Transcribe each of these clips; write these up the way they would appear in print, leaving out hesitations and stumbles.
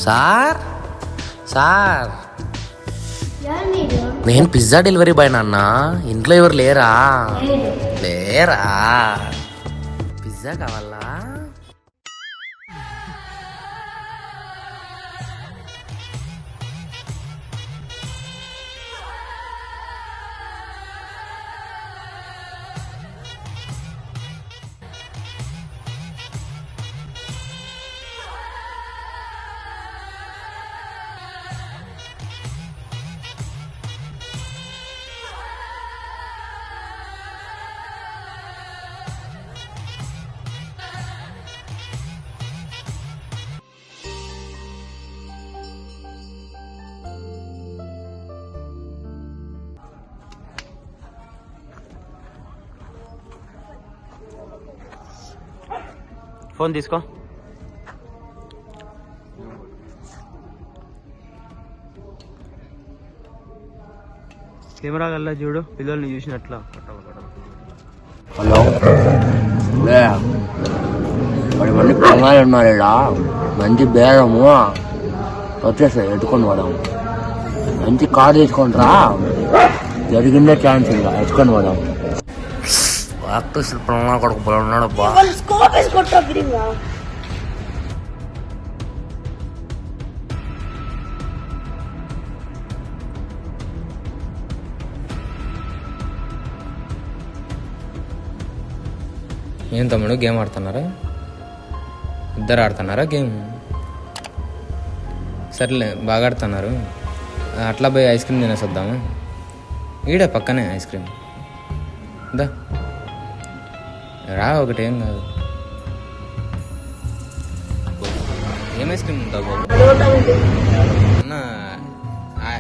Sir sir నేను pizza delivery boy నాన్న. ఇంట్లో ఎవరు లేరా? లేరా? పిజ్జా కావాలా? ఫోన్ తీసుకో. కెమెరా గల్లా చూడు, పిల్లల్ని చూసినట్లా. హలో, మరి మంది పొంగాలు ఉన్నారు ఇలా. మంచి బేరము వచ్చేస్తాయి, ఎత్తుకొని పోదాం. మంచి కార్ తీసుకొని రా, జరిగిందే ఛాన్స్ ఇలా ఎత్తుకొని పోదాం. పొంగా కొడుకు ఉన్నాడు బా. ఏం తమ్ముడు, గేమ్ ఆడుతున్నారా? ఇద్దరు ఆడుతున్నారా గేమ్? సర్లే, బాగా ఆడుతున్నారు. అట్లా పోయి ఐస్ క్రీమ్ తినేసొద్దాము. ఈడే పక్కనే ఐస్ క్రీమ్. దా రా, ఒకటేం కాదు. ఏం ఐస్ క్రీమ్ ఉంటావు బాబు? అన్న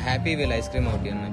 హ్యాపీ వీల్ ఐస్ క్రీమ్ ఒకటి అన్న.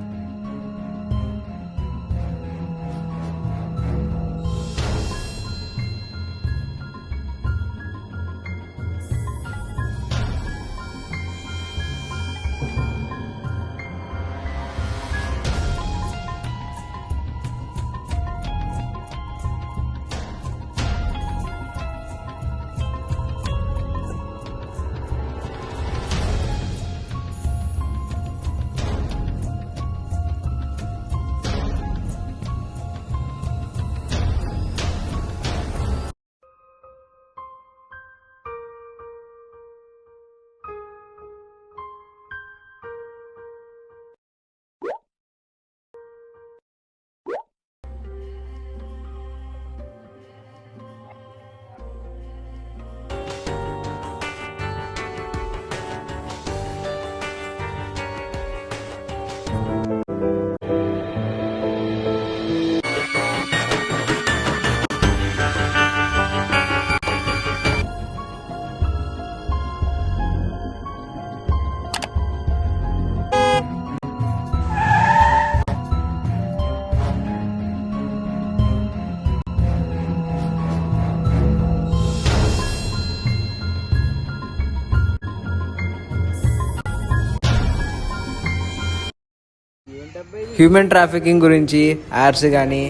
హ్యూమన్ ట్రాఫికింగ్ గురించి యాడ్స్ కానీ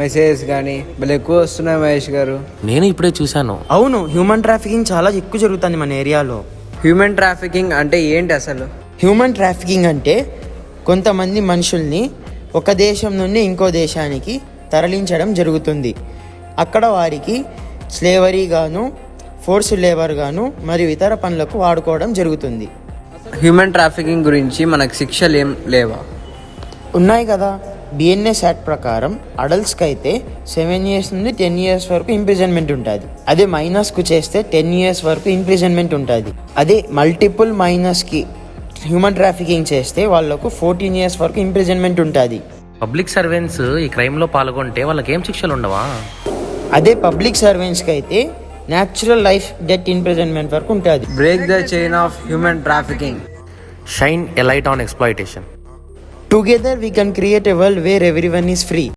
మెసేజెస్ కానీ భలే ఎక్కువ వస్తున్నాయి మహేష్ గారు. నేను ఇప్పుడే చూశాను. అవును, హ్యూమన్ ట్రాఫికింగ్ చాలా ఎక్కువ జరుగుతుంది మన ఏరియాలో. హ్యూమన్ ట్రాఫికింగ్ అంటే ఏంటి అసలు? హ్యూమన్ ట్రాఫికింగ్ అంటే కొంతమంది మనుషుల్ని ఒక దేశం నుండి ఇంకో దేశానికి తరలించడం జరుగుతుంది. అక్కడ వారికి స్లేవరీ గాను, ఫోర్స్ లేబర్ గాను మరియు ఇతర పనులకు వాడుకోవడం జరుగుతుంది. హ్యూమన్ ట్రాఫికింగ్ గురించి మనకు శిక్షలు ఏం లేవా? ఉన్నాయి కదా. బిఎన్ఎస్ యాక్ట్ ప్రకారం అడల్ట్స్కి అయితే 7 years నుండి 10 years వరకు ఇంప్రిజన్మెంట్ ఉంటుంది. అదే మైనర్స్కు చేస్తే 10 years వరకు ఇంప్రిజన్మెంట్ ఉంటుంది. అదే మల్టిపుల్ మైనర్స్కి హ్యూమన్ ట్రాఫికింగ్ చేస్తే వాళ్ళకు 14 years వరకు ఇంప్రిజన్మెంట్ ఉంటుంది. పబ్లిక్ సర్వెంట్స్ ఈ క్రైమ్ లో పాల్గొంటే వాళ్ళకి ఏం శిక్షలు ఉండవా? అదే పబ్లిక్ సర్వెంట్స్కి అయితే న్యాచురల్ లైఫ్ డెత్ ఇంప్రిజన్మెంట్ వరకు ఉంటుంది. Break the chain of human trafficking. Shine a light on exploitation. Together we can create a world where everyone is free.